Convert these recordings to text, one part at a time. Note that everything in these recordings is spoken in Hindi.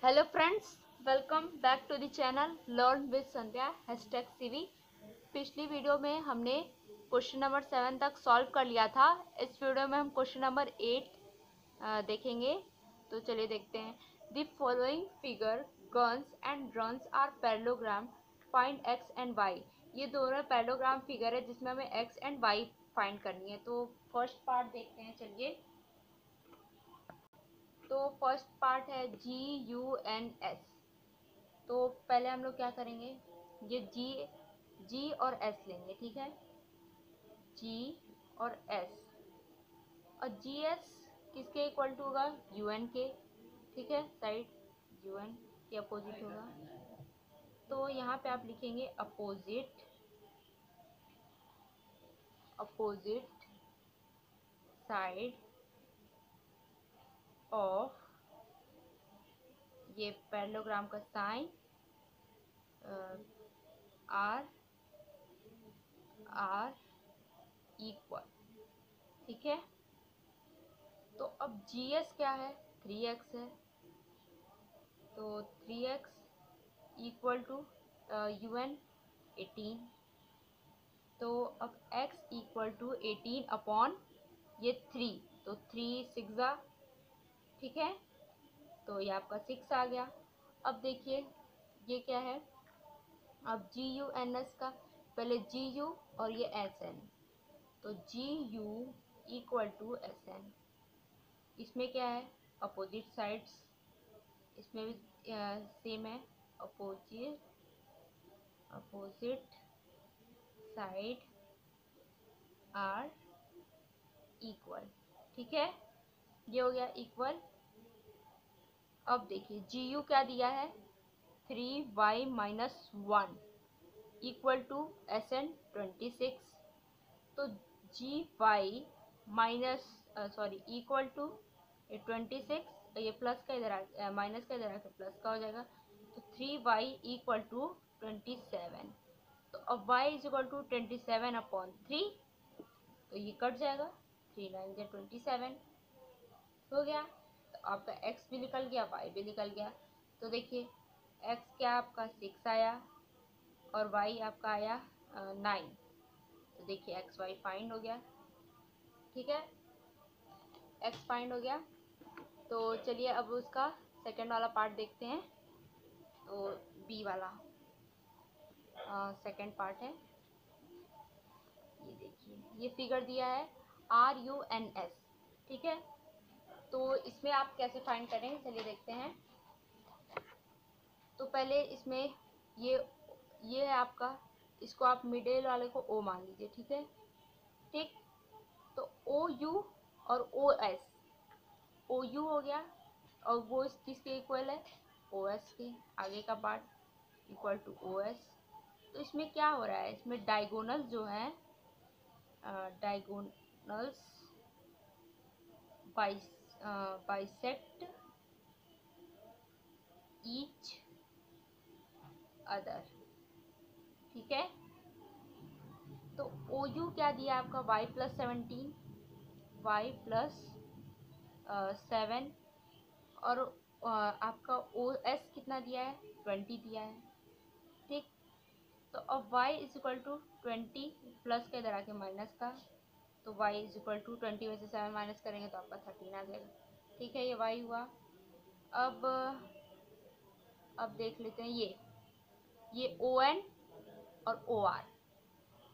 Hello friends, welcome back to the channel learn with Sandhya #CV। पिछली वीडियो में हमने क्वेश्चन नंबर 7 तक सॉल्व कर लिया था। इस वीडियो में हम क्वेश्चन नंबर 8 देखेंगे। तो चलिए देखते हैं। The following figure guns and drums are parallelogram, find X and Y. ये दोनों पैरेललोग्राम फिगर है जिसमें हमें एक्स एंड वाई फाइंड करनी है। तो फर्स्ट पार्ट देखते हैं। चलिए, तो फर्स्ट पार्ट है GUNS। तो पहले हम लोग क्या करेंगे, ये जी और एस लेंगे, ठीक है। जी और एस, और जी एस किसके इक्वल टू होगा, UN के, ठीक है। साइड UN के अपोजिट होगा। तो यहाँ पे आप लिखेंगे अपोजिट साइड ऑफ, ये पैरेललोग्राम का साइन आर इक्वल, ठीक है। तो अब GS क्या है, 3x है। तो 3x इक्वल टू UN 18। तो अब x इक्वल टू 18 अपॉन ये 3, तो 3 6 ठीक है। तो ये आपका 6 आ गया। अब देखिए ये क्या है, अब GUNS का पहले GU और ये SN, तो GU इक्वल टू SN। इसमें क्या है, अपोजिट साइड्स, इसमें भी सेम है, अपोजिट साइड आर इक्वल, ठीक है। ये हो गया इक्वल। अब देखिए GU क्या दिया है, 3y minus 1 equal to SN 26। तो GY माइनस इक्वल टू 26, ये प्लस का इधर माइनस का इधर आके प्लस का हो जाएगा। तो 3y इक्वल टू 27। तो अब y is equal to 27 upon 3, तो ये कट जाएगा, 3 9 27 हो गया। तो आपका x भी निकल गया, y भी निकल गया। तो देखिए x क्या आपका 6 आया और y आपका आया 9। तो देखिए एक्स वाई फाइंड हो गया, ठीक है। एक्स फाइंड हो गया। तो चलिए अब उसका सेकंड वाला पार्ट देखते हैं। तो बी वाला सेकंड पार्ट है। ये देखिए, ये फिगर दिया है RUNS, ठीक है। तो इसमें आप कैसे फाइंड करेंगे, चलिए देखते हैं। तो पहले इसमें ये है आपका, इसको आप मिडिल वाले को O मान लीजिए, ठीक है। ठीक, तो OU और OU हो गया, और वो किसके इक्वल है, OS के। आगे का पार्ट इक्वल टू OS। तो इसमें क्या हो रहा है, इसमें डायगोनल्स जो हैं, डायगोनल्स बाइसेक्ट ईच अदर, ठीक है। तो OU क्या दिया आपका, y प्लस 17, y प्लस 7, और आपका OS कितना दिया है, 20 दिया है, ठीक। तो अब y is equal to 20 plus का इधर आके माइनस का, तो y इज इक्वल टू 20 में से 7 माइनस करेंगे तो आपका 13 आ जाएगा, ठीक है। ये y हुआ। अब देख लेते हैं ये ON और OR।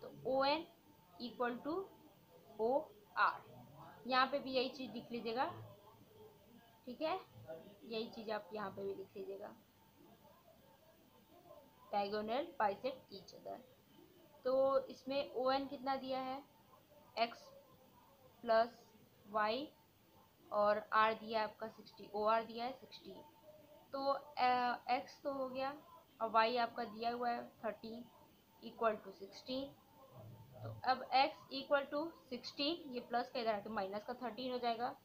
तो ON इक्वल टू OR, यहाँ पे भी यही चीज़ लिख लीजिएगा, ठीक है। यही चीज़ आप यहाँ पे भी लिख लीजिएगा, डायगोनल बाइसेक्ट ईच अदर। तो इसमें ON कितना दिया है, x प्लस वाई, और R दिया है आपका 60, OR दिया है 60। तो x तो हो गया, और y आपका दिया हुआ है 13 इक्वल टू 16। तो अब x इक्वल टू 16, ये प्लस का इधर आके माइनस का 13 हो जाएगा।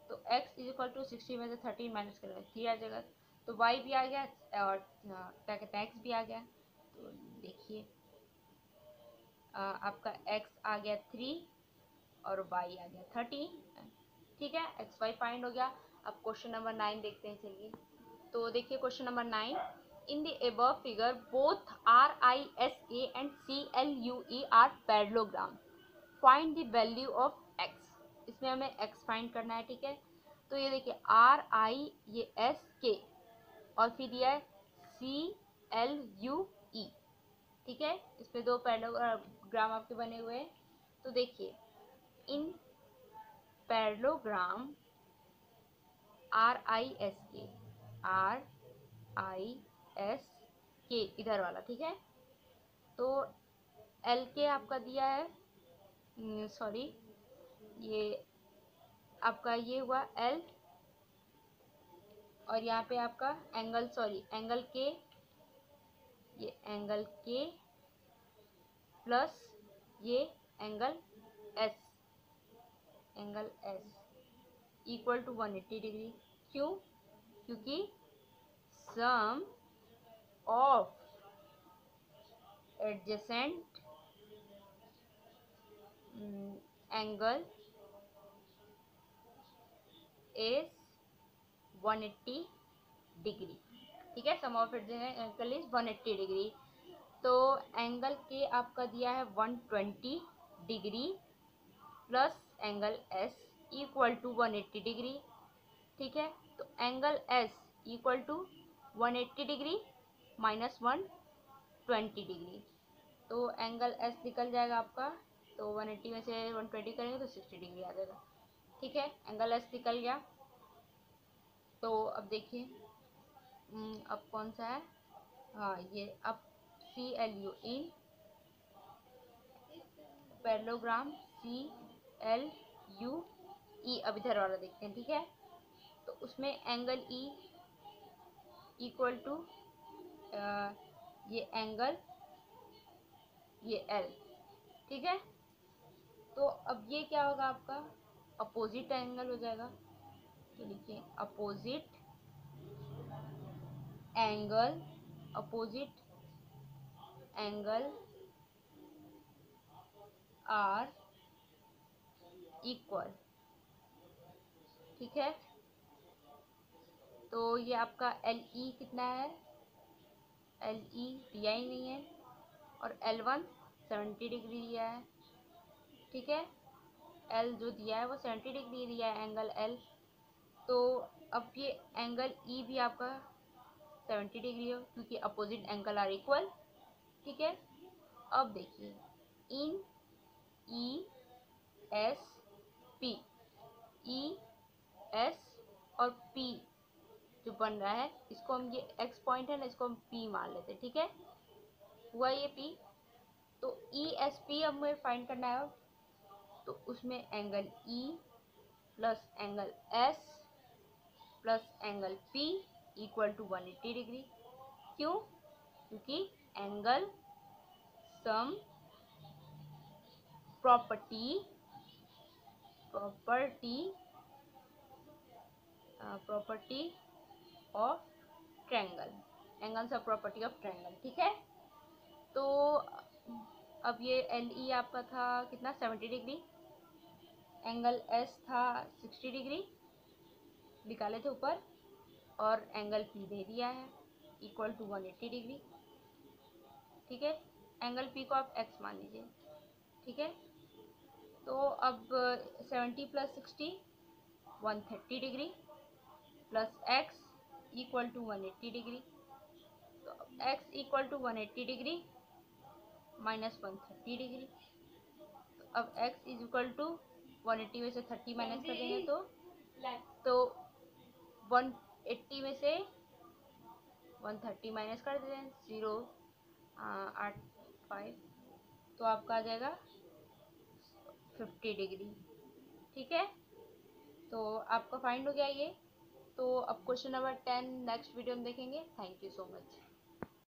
तो x इज इक्वल टू 60 में से 13 माइनस करेंगे 3 आ जाएगा। तो y भी आ गया, और क्या कहते हैं x भी आ गया। तो देखिए आपका x आ गया 3 और y आ गया 13, ठीक है। एक्स वाई फाइंड हो गया। अब क्वेश्चन नंबर 9 देखते हैं, चलिए। तो तो देखिए question number 9, in the above figure both RISK and CLUE are parallelogram, find the value of x। इसमें हमें x फाइंड करना है, ठीक है। तो ये देखिए RISK और फिर दिया है CLUE, ठीक है। इसमें दो पैरेललोग्राम आपके बने हुए हैं। तो देखिए इन पैरेललोग्राम RISK इधर वाला, ठीक है। तो LK आपका दिया है, सॉरी ये आपका ये हुआ L, और यहाँ पे आपका एंगल, सॉरी एंगल K, ये एंगल K प्लस ये angle S, angle S equal to 180 degree. क्यों? क्योंकि sum of adjacent angle is 180 degree, ठीक है। Sum of adjacent angle is 180 degree. तो एंगल के आपका दिया है 120 degree plus angle S equal to 180 degree, ठीक है। तो angle S equal to 180 degree minus 120 degree. तो एंगल S निकल जाएगा आपका, तो 180 में से 120 करेंगे तो 60 डिग्री आ जाएगा, ठीक है। एंगल S निकल गया। तो अब देखिए अब कौन सा है, हाँ ये अब CLU इन पैरेललोग्राम CLUE, अब इधर वाला देखते हैं, ठीक है। तो उसमें एंगल E इक्वल टू ये एंगल ये L, ठीक है। तो अब ये क्या होगा आपका अपोजिट एंगल हो जाएगा। तो लिखिए अपोजिट एंगल आर इक्वल, ठीक है। तो ये आपका LE कितना है, LE दिया ही नहीं है, और L1 70 डिग्री दिया है, ठीक है। L जो दिया है वो 70 डिग्री दिया है एंगल L। तो अब ये एंगल E भी आपका 70 डिग्री हो, क्योंकि अपोजिट एंगल आर इक्वल, ठीक है। अब देखिए इन ESP, ES और P जो बन रहा है, इसको हम ये X पॉइंट है ना, इसको हम P मान लेते हैं, ठीक है। हुआ ये P। तो ESP अब हमें फाइंड करना है। तो उसमें angle E plus angle S plus angle P equal to 180 degree. क्यों? क्योंकि angle sum property of triangle, angle sum property of triangle, ठीक है। तो अब ये LE आपका था कितना 70 डिग्री, एंगल S था 60 डिग्री निकाले थे ऊपर, और एंगल P दे दिया है इक्वल टू 180 डिग्री, ठीक है। एंगल P को आप X मान लीजिए, ठीक है। तो अब 70 plus 60 130 degree plus X equal to 180 degree. तो X equal to 180 degree minus 130 degree. तो अब X इज इक्वल टू 180 में से 30 माइनस कर देंगे तो 180 में से 130 माइनस कर दें 0.85, तो आपका आ जाएगा 50 डिग्री, ठीक है। तो आपका फाइंड हो गया ये। तो अब क्वेश्चन नंबर 10 नेक्स्ट वीडियो में देखेंगे। Thank you so much.